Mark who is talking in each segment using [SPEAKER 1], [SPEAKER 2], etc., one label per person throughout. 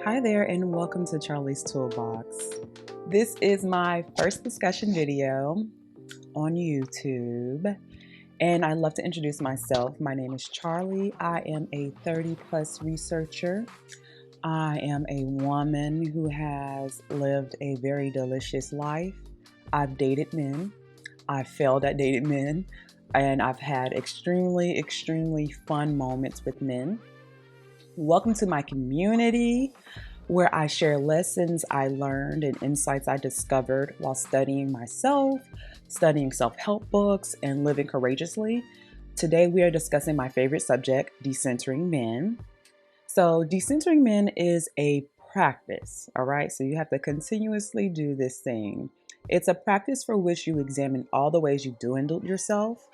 [SPEAKER 1] Hi there, and welcome to Charlie's Toolbox. This is my first discussion video on YouTube, and I'd love to introduce myself. My name is Charlie. I am a 30-plus researcher. I am a woman who has lived a very delicious life. I've dated men. I've failed at dating men, and I've had extremely fun moments with men. Welcome to my community, where I share lessons I learned and insights I discovered while studying myself, studying self-help books, and living courageously. Today we are discussing my favorite subject, decentering men. So decentering men is a practice, all right? So you have to continuously do this thing. It's a practice for which you examine all the ways you dwindled yourself,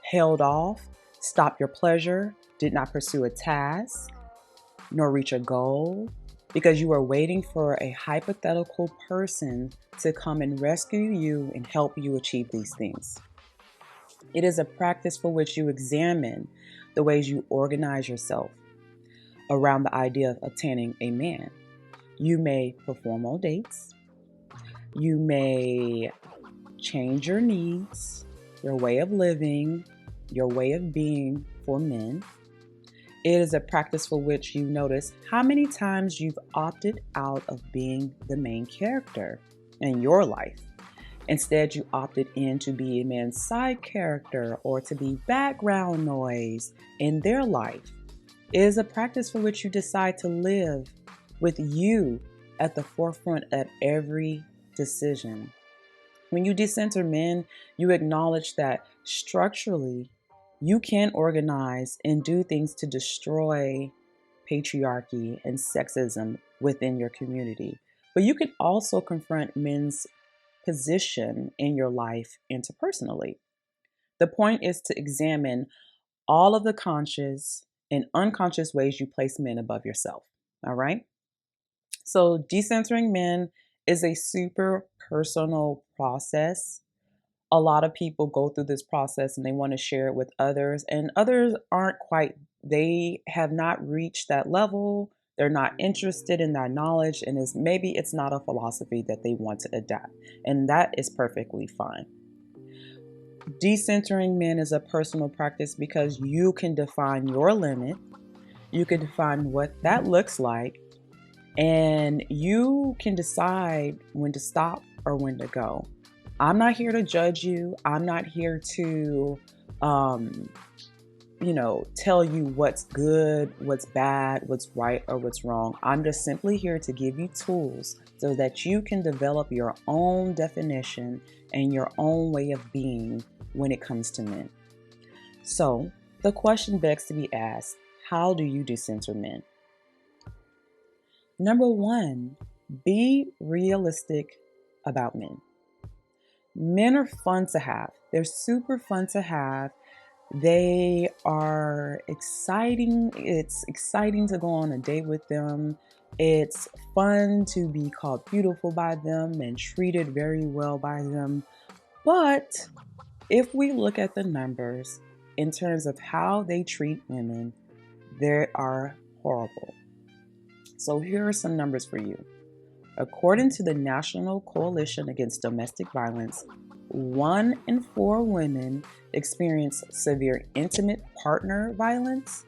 [SPEAKER 1] held off, stopped your pleasure, did not pursue a task, nor reach a goal, because you are waiting for a hypothetical person to come and rescue you and help you achieve these things. It is a practice for which you examine the ways you organize yourself around the idea of obtaining a man. You may perform on dates. You may change your needs, your way of living, your way of being for men. It is a practice for which you notice how many times you've opted out of being the main character in your life. Instead, you opted in to be a man's side character or to be background noise in their life. It is a practice for which you decide to live with you at the forefront of every decision. When you decenter men, you acknowledge that structurally, you can organize and do things to destroy patriarchy and sexism within your community. But you can also confront men's position in your life interpersonally. The point is to examine all of the conscious and unconscious ways you place men above yourself. All right? So decentering men is a super personal process. A lot of people go through this process and they want to share it with others, and others they have not reached that level. They're not interested in that knowledge, and maybe it's not a philosophy that they want to adapt, and that is perfectly fine. Decentering men is a personal practice because you can define your limit, you can define what that looks like, and you can decide when to stop or when to go. I'm not here to judge you. I'm not here to, tell you what's good, what's bad, what's right, or what's wrong. I'm just simply here to give you tools so that you can develop your own definition and your own way of being when it comes to men. So the question begs to be asked, how do you decenter men? Number one, be realistic about men. Men are fun to have. They're super fun to have. They are exciting. It's exciting to go on a date with them. It's fun to be called beautiful by them and treated very well by them. But if we look at the numbers in terms of how they treat women, they are horrible. So here are some numbers for you. According to the National Coalition Against Domestic Violence, 1 in 4 women experience severe intimate partner violence,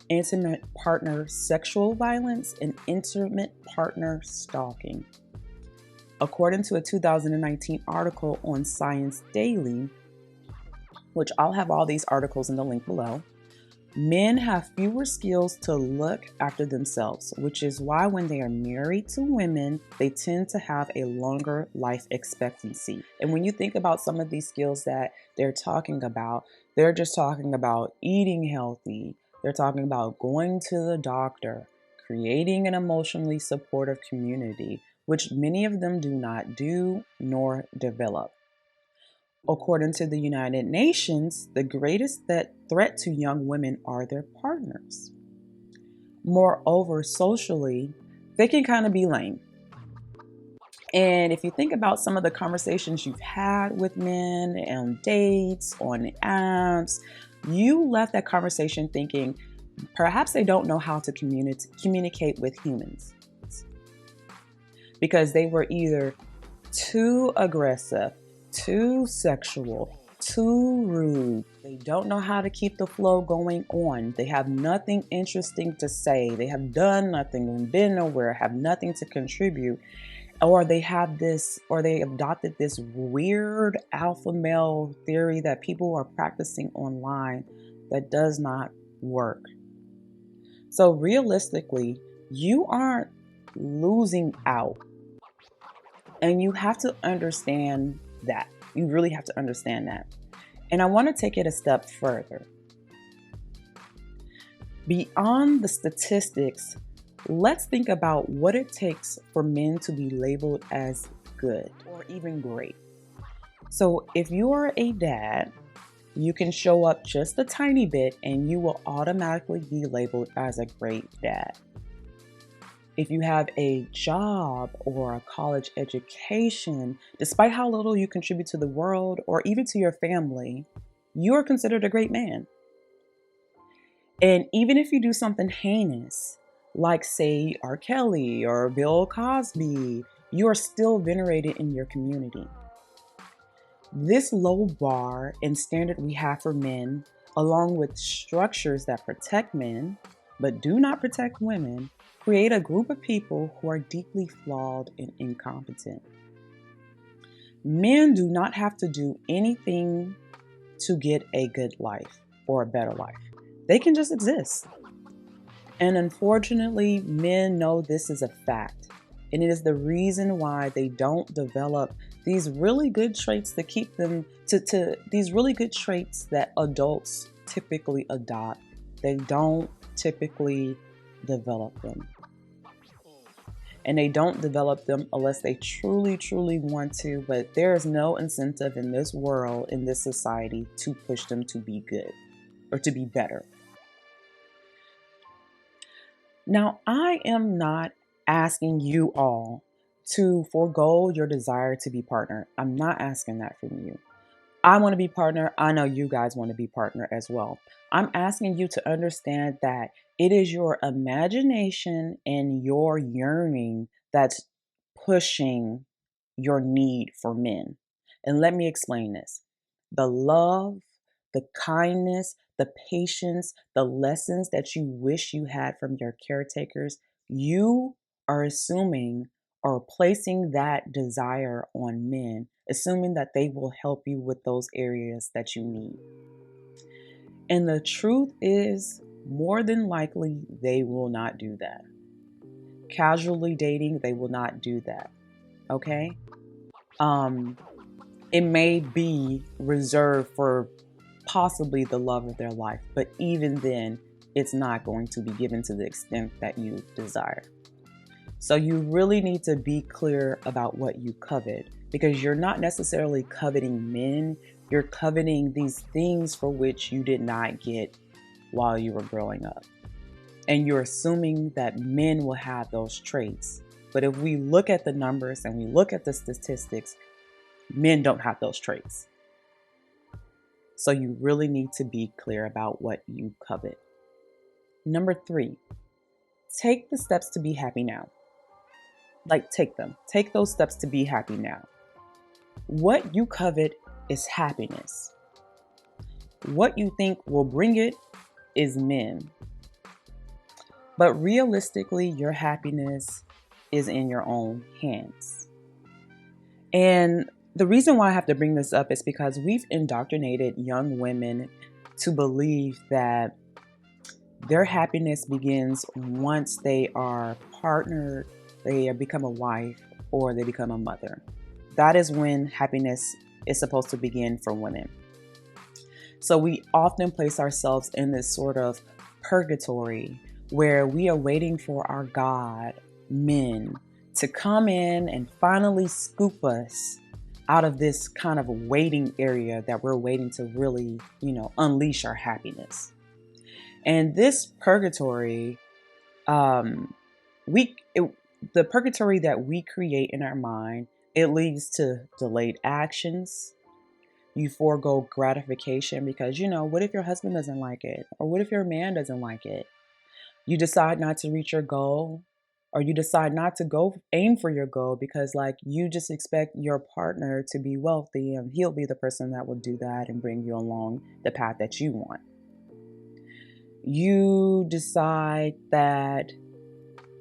[SPEAKER 1] intimate partner sexual violence, and intimate partner stalking. According to a 2019 article on Science Daily, which I'll have all these articles in the link below, men have fewer skills to look after themselves, which is why when they are married to women, they tend to have a longer life expectancy. And when you think about some of these skills that they're talking about, they're just talking about eating healthy. They're talking about going to the doctor, creating an emotionally supportive community, which many of them do not do nor develop. According to the United Nations, the greatest threat to young women are their partners. Moreover, socially, they can kind of be lame. And if you think about some of the conversations you've had with men on dates, on apps, you left that conversation thinking Perhaps they don't know how to communicate with humans because they were either too aggressive, too sexual, too rude. They don't know how to keep the flow going on. They have nothing interesting to say. They have done nothing, been nowhere, have nothing to contribute. Or they adopted this weird alpha male theory that people are practicing online that does not work. So realistically, you aren't losing out. And you have to understand that. You really have to understand that. And I want to take it a step further. Beyond the statistics, let's think about what it takes for men to be labeled as good or even great. So if you are a dad, you can show up just a tiny bit and you will automatically be labeled as a great dad. If you have a job or a college education, despite how little you contribute to the world or even to your family, you are considered a great man. And even if you do something heinous, like say R. Kelly or Bill Cosby, you are still venerated in your community. This low bar and standard we have for men, along with structures that protect men, but do not protect women, create a group of people who are deeply flawed and incompetent. Men do not have to do anything to get a good life or a better life. They can just exist. And unfortunately, men know this is a fact. And it is the reason why they don't develop these really good traits to keep them to these really good traits that adults typically adopt. They don't typically develop them. And they don't develop them unless they truly, truly want to. But there is no incentive in this world, in this society, to push them to be good or to be better. Now, I am not asking you all to forego your desire to be partner. I'm not asking that from you. I want to be partner. I know you guys want to be partner as well. I'm asking you to understand that it is your imagination and your yearning that's pushing your need for men. And let me explain this. The love, the kindness, the patience, the lessons that you wish you had from your caretakers, you are assuming or placing that desire on men, assuming that they will help you with those areas that you need. And the truth is, more than likely, they will not do that. Casually dating, they will not do that. Okay? It may be reserved for possibly the love of their life, but even then, it's not going to be given to the extent that you desire. So you really need to be clear about what you covet, because you're not necessarily coveting men, you're coveting these things for which you did not get while you were growing up. And you're assuming that men will have those traits. But if we look at the numbers and we look at the statistics, men don't have those traits. So you really need to be clear about what you covet. Number 3, take the steps to be happy now. Like, take them. Take those steps to be happy now. What you covet is happiness. What you think will bring it is men. But realistically, your happiness is in your own hands. And the reason why I have to bring this up is because we've indoctrinated young women to believe that their happiness begins once they are partnered, they become a wife, or they become a mother. That is when happiness is supposed to begin for women. So we often place ourselves in this sort of purgatory where we are waiting for our God, men, to come in and finally scoop us out of this kind of waiting area that we're waiting to really, unleash our happiness. And this purgatory, the purgatory that we create in our mind, it leads to delayed actions. You forego gratification because, what if your husband doesn't like it? Or what if your man doesn't like it? You decide not to reach your goal, or you decide not to go aim for your goal because like you just expect your partner to be wealthy and he'll be the person that will do that and bring you along the path that you want. You decide that,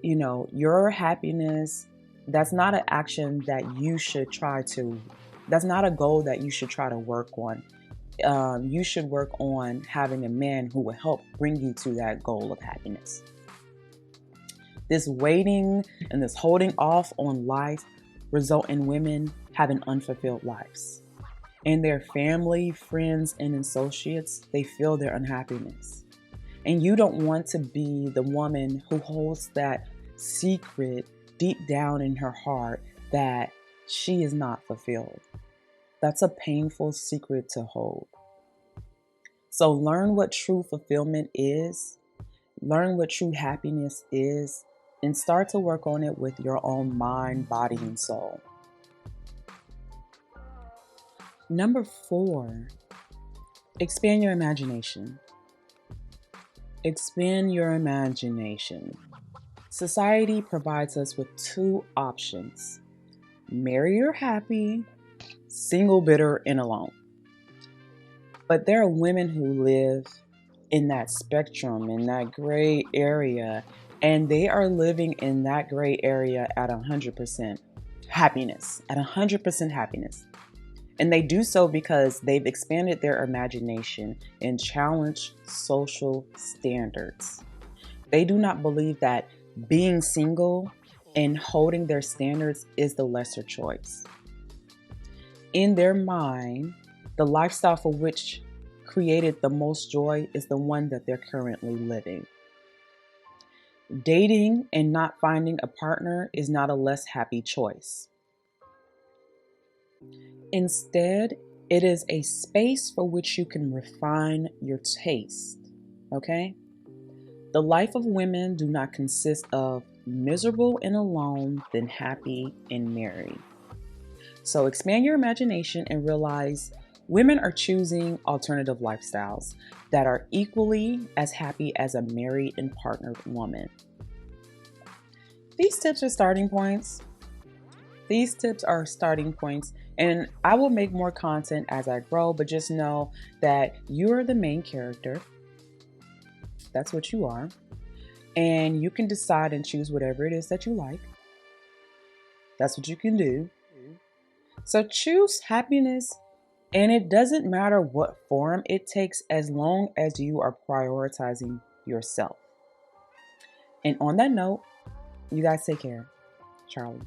[SPEAKER 1] your happiness, that's not an action that you should try to, that's not a goal that you should try to work on. You should work on having a man who will help bring you to that goal of happiness. This waiting and this holding off on life result in women having unfulfilled lives. And their family, friends, and associates, they feel their unhappiness. And you don't want to be the woman who holds that secret deep down in her heart that she is not fulfilled. That's a painful secret to hold. So learn what true fulfillment is, learn what true happiness is, and start to work on it with your own mind, body, and soul. Number 4, expand your imagination. Expand your imagination. Society provides us with 2 options: marry or happy, single, bitter, and alone. But there are women who live in that spectrum, in that gray area, and they are living in that gray area at 100% happiness, at 100% happiness. And they do so because they've expanded their imagination and challenged social standards. They do not believe that being single and holding their standards is the lesser choice. In their mind, the lifestyle for which created the most joy is the one that they're currently living. Dating and not finding a partner is not a less happy choice. Instead, it is a space for which you can refine your taste, okay? The life of women do not consist of miserable and alone, then happy and married. So expand your imagination and realize women are choosing alternative lifestyles that are equally as happy as a married and partnered woman. These tips are starting points. And I will make more content as I grow, but just know that you're the main character. That's what you are. And you can decide and choose whatever it is that you like. That's what you can do. So choose happiness, and it doesn't matter what form it takes as long as you are prioritizing yourself. And on that note, you guys take care. Charlie.